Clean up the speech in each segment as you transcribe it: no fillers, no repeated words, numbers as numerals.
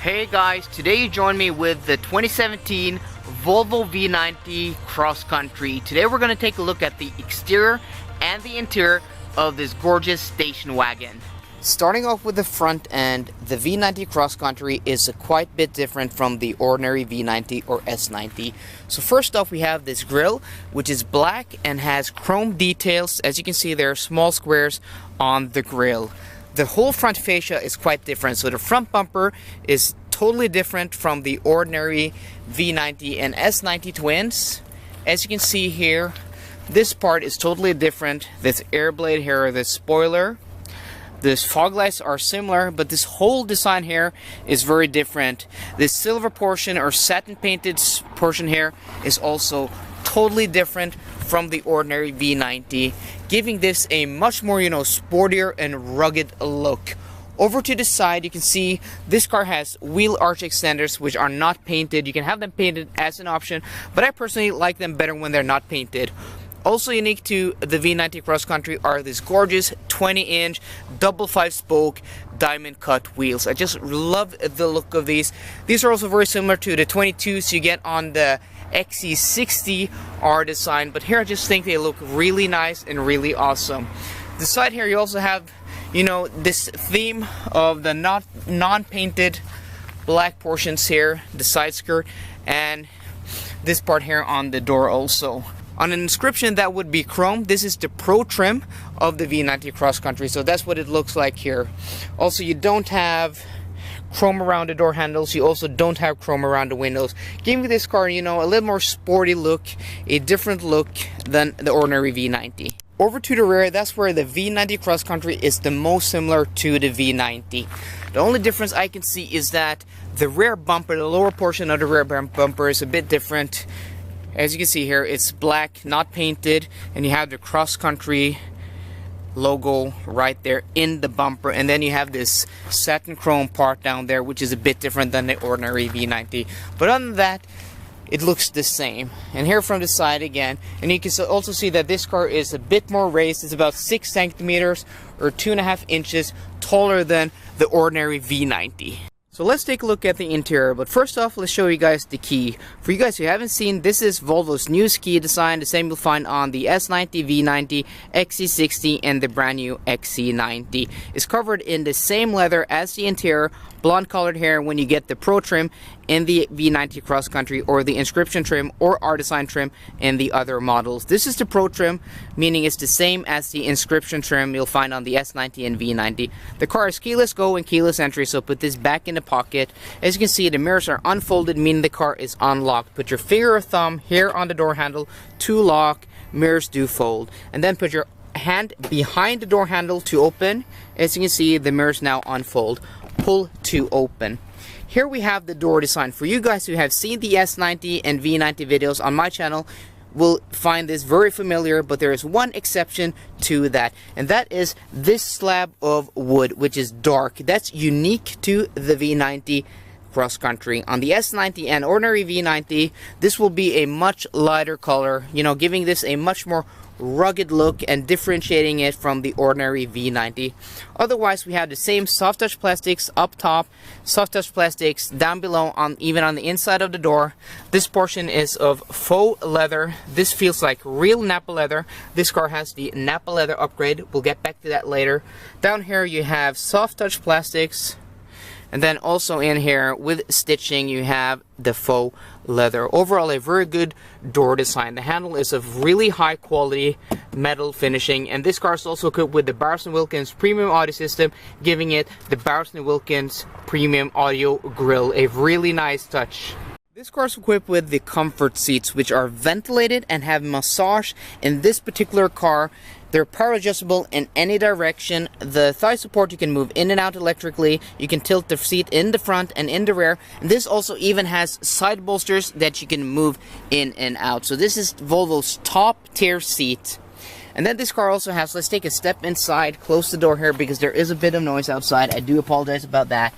Hey guys, today you join me with the 2017 Volvo V90 Cross Country. Today we're going to take a look at the exterior and the interior of this gorgeous station wagon. Starting off with the front end, the V90 Cross Country is quite a bit different from the ordinary V90 or S90. So first off, we have this grille, which is black and has chrome details. As you can see, there are small squares on the grille. The whole front fascia is quite different. So the front bumper is totally different from the ordinary V90 and S90 twins. As you can see here, this part is totally different. This air blade here, this spoiler, this fog lights are similar, but this whole design here is very different. This silver portion or satin painted portion here is also totally different from the ordinary V90, giving this a much more, sportier and rugged look. Over to the side, you can see this car has wheel arch extenders, which are not painted. You can have them painted as an option, but I personally like them better when they're not painted. Also unique to the V90 Cross Country are these gorgeous 20-inch double 5-spoke diamond cut wheels. I just love the look of these. These are also very similar to the 22s you get on the XC60 R design, but here I just think they look really nice and really awesome. The side here you also have, this theme of the non-painted black portions here, the side skirt, and this part here on the door also. On an inscription that would be chrome, this is the Pro trim of the V90 Cross Country, so that's what it looks like here. Also, you don't have chrome around the door handles, you also don't have chrome around the windows, giving this car, a little more sporty look, a different look than the ordinary V90. Over to the rear, that's where the V90 Cross Country is the most similar to the V90. The only difference I can see is that the rear bumper, the lower portion of the rear bumper is a bit different. As you can see here, it's black, not painted, and you have the Cross Country logo right there in the bumper, and then you have this satin chrome part down there, which is a bit different than the ordinary V90. But other than that, it looks the same. And here from the side again, and you can also see that this car is a bit more raised. It's about 6 centimeters or 2.5 inches taller than the ordinary V90. So let's take a look at the interior, but first off, let's show you guys the key. For you guys who haven't seen, this is Volvo's new key design, the same you'll find on the S90, V90, XC60, and the brand new XC90. It's covered in the same leather as the interior, blonde colored hair when you get the Pro trim in the V90 Cross Country, or the inscription trim or R-Design trim in the other models. This is the Pro trim, meaning it's the same as the inscription trim you'll find on the S90 and V90. The car is keyless go and keyless entry, so put this back in the pocket. As you can see, the mirrors are unfolded, meaning the car is unlocked. Put your finger or thumb here on the door handle to lock, mirrors do fold, and then put your hand behind the door handle to open. As you can see, the mirrors now unfold. Pull to open. Here we have the door design. For you guys who have seen the S90 and V90 videos on my channel, will find this very familiar, but there is one exception to that, and that is this slab of wood, which is dark. That's unique to the V90 Cross Country. On the S90 and ordinary V90, this will be a much lighter color, giving this a much more rugged look and differentiating it from the ordinary V90. Otherwise, we have the same soft touch plastics up top, soft touch plastics down below, even on the inside of the door. This portion is of faux leather. This feels like real Nappa leather. This car has the Nappa leather upgrade. We'll get back to that later. Down here you have soft touch plastics, and then also in here with stitching you have the faux leather. Overall, a very good door design. The handle is of really high quality metal finishing, and this car is also equipped with the Bowers & Wilkins premium audio system, giving it the Bowers & Wilkins premium audio grille. A really nice touch. This car is equipped with the comfort seats, which are ventilated and have massage. In this particular car, they're power adjustable in any direction. The thigh support you can move in and out electrically. You can tilt the seat in the front and in the rear. And this also even has side bolsters that you can move in and out. So this is Volvo's top tier seat. And then this car also has, let's take a step inside, close the door here because there is a bit of noise outside. I do apologize about that.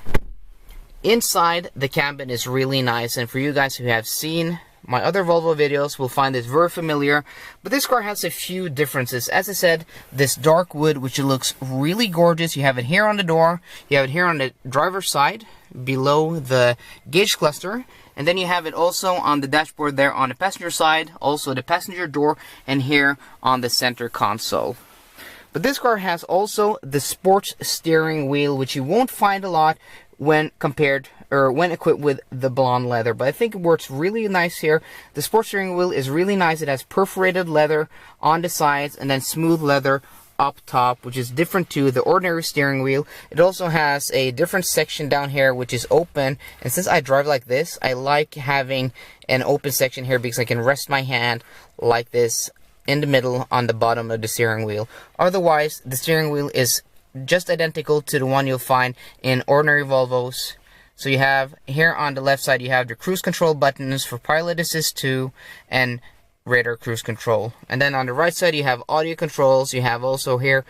Inside, the cabin is really nice, and for you guys who have seen my other Volvo videos will find this very familiar, but this car has a few differences. As I said, this dark wood, which looks really gorgeous. You have it here on the door, you have it here on the driver's side below the gauge cluster, and then you have it also on the dashboard there on the passenger side, also the passenger door, and here on the center console. But this car has also the sports steering wheel, which you won't find a lot when compared or when equipped with the blonde leather, but I think it works really nice here. The sports steering wheel is really nice. It has perforated leather on the sides and then smooth leather up top, which is different to the ordinary steering wheel. It also has a different section down here which is open, and since I drive like this, I like having an open section here because I can rest my hand like this in the middle on the bottom of the steering wheel. Otherwise, the steering wheel is just identical to the one you'll find in ordinary Volvos. So you have here on the left side, you have the cruise control buttons for pilot assist 2 and radar cruise control. And then on the right side, you have audio controls. You have also here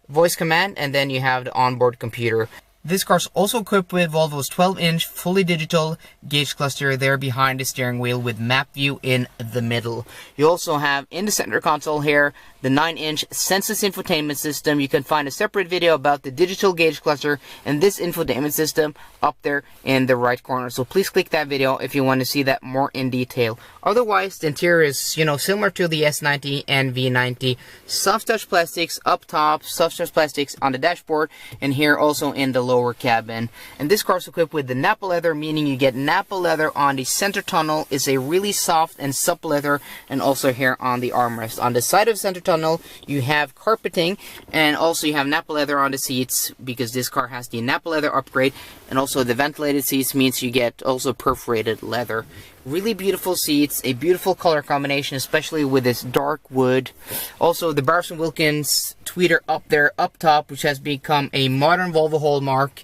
voice command, and then you have the onboard computer. This car is also equipped with Volvo's 12-inch fully digital gauge cluster there behind the steering wheel with map view in the middle. You also have in the center console here the 9-inch senseless infotainment system. You can find a separate video about the digital gauge cluster and this infotainment system up there in the right corner. So please click that video if you want to see that more in detail. Otherwise, the interior is, you know, similar to the S90 and V90. Soft touch plastics up top, soft touch plastics on the dashboard, and here also in the lower cabin. And this car is equipped with the Nappa leather, meaning you get Nappa leather on the center tunnel. It's a really soft and supple leather, and also here on the armrest. On the side of the center tunnel, you have carpeting, and also you have Nappa leather on the seats because this car has the Nappa leather upgrade, and also the ventilated seats means you get also perforated leather. Really beautiful seats, a beautiful color combination, especially with this dark wood. Also the Bowers & Wilkins tweeter up there, up top, which has become a modern Volvo hallmark.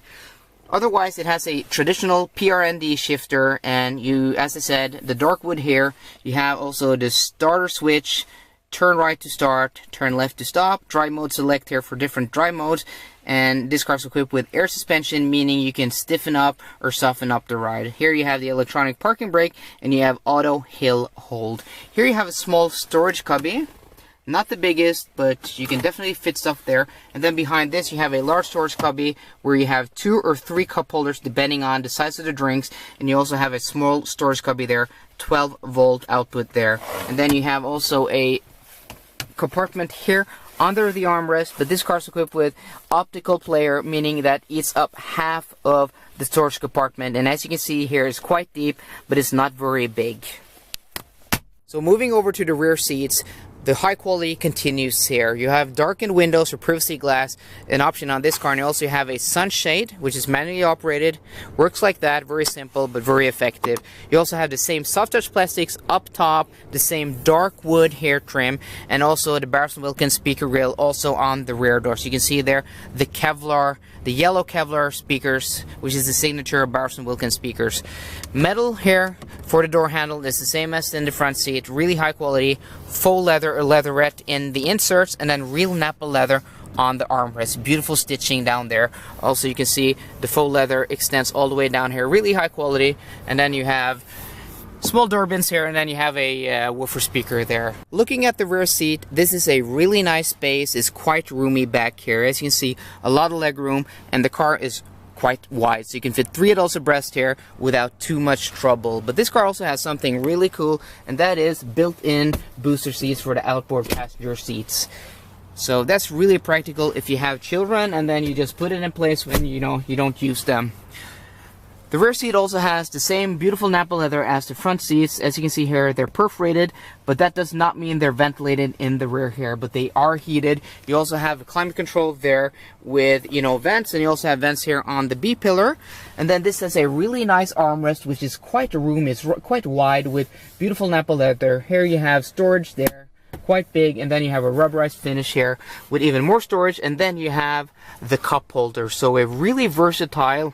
Otherwise, it has a traditional PRND shifter, and you, as I said, the dark wood here. You have also the starter switch, turn right to start, turn left to stop, drive mode select here for different drive modes. And this car is equipped with air suspension, meaning you can stiffen up or soften up the ride. Here you have the electronic parking brake, and you have auto hill hold. Here you have a small storage cubby. Not the biggest, but you can definitely fit stuff there. And then behind this, you have a large storage cubby where you have 2 or 3 cup holders depending on the size of the drinks. And you also have a small storage cubby there, 12-volt output there. And then you have also a compartment here under the armrest, but this car is equipped with optical player, meaning that eats up half of the storage compartment. And as you can see here, it's quite deep, but it's not very big. So moving over to the rear seats, the high quality continues here. You have darkened windows for privacy glass, an option on this car, and you also have a sunshade, which is manually operated. Works like that, very simple but very effective. You also have the same soft touch plastics up top, the same dark wood hair trim, and also the Bowers & Wilkins speaker grill also on the rear door. So you can see there the Kevlar, the yellow Kevlar speakers, which is the signature of Bowers & Wilkins speakers. Metal here for the door handle is the same as in the front seat. Really high quality, faux leather or leatherette in the inserts, and then real Nappa leather on the armrest. Beautiful stitching down there. Also you can see the faux leather extends all the way down here. Really high quality. And then you have small door bins here, and then you have a woofer speaker there. Looking at the rear seat, this is a really nice space. It's quite roomy back here. As you can see, a lot of leg room, and the car is quite wide, so you can fit 3 adults abreast here without too much trouble. But this car also has something really cool, and that is built-in booster seats for the outboard passenger seats. So that's really practical if you have children, and then you just put it in place when you don't use them. The rear seat also has the same beautiful Nappa leather as the front seats. As you can see here, they're perforated, but that does not mean they're ventilated in the rear here, but they are heated. You also have a climate control there with, vents, and you also have vents here on the B-pillar. And then this has a really nice armrest, which is quite a room. It's quite wide with beautiful Nappa leather. Here you have storage there, quite big, and then you have a rubberized finish here with even more storage, and then you have the cup holder. So a really versatile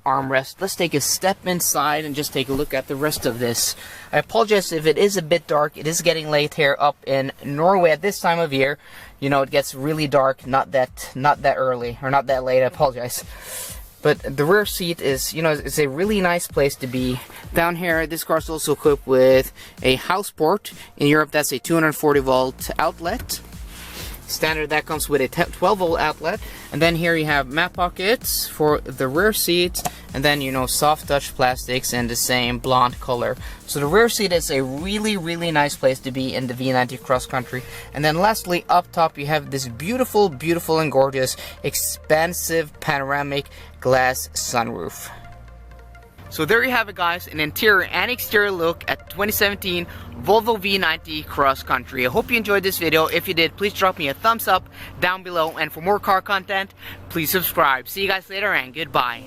armrest. Let's take a step inside and just take a look at the rest of this. I apologize if it is a bit dark. It is getting late here up in Norway at this time of year. It gets really dark, not that early, or not that late, I apologize. But the rear seat is, you know, it's a really nice place to be. Down here, this car is also equipped with a house port. In Europe, that's a 240 volt outlet. Standard, that comes with a 12 volt outlet. And then here you have map pockets for the rear seat, and then, you know, soft touch plastics in the same blonde color. So the rear seat is a really nice place to be in the V90 Cross Country. And then lastly, up top you have this beautiful and gorgeous expansive panoramic glass sunroof. So there you have it, guys, an interior and exterior look at 2017 Volvo V90 Cross Country. I hope you enjoyed this video. If you did, please drop me a thumbs up down below, and for more car content, please subscribe. See you guys later, and goodbye.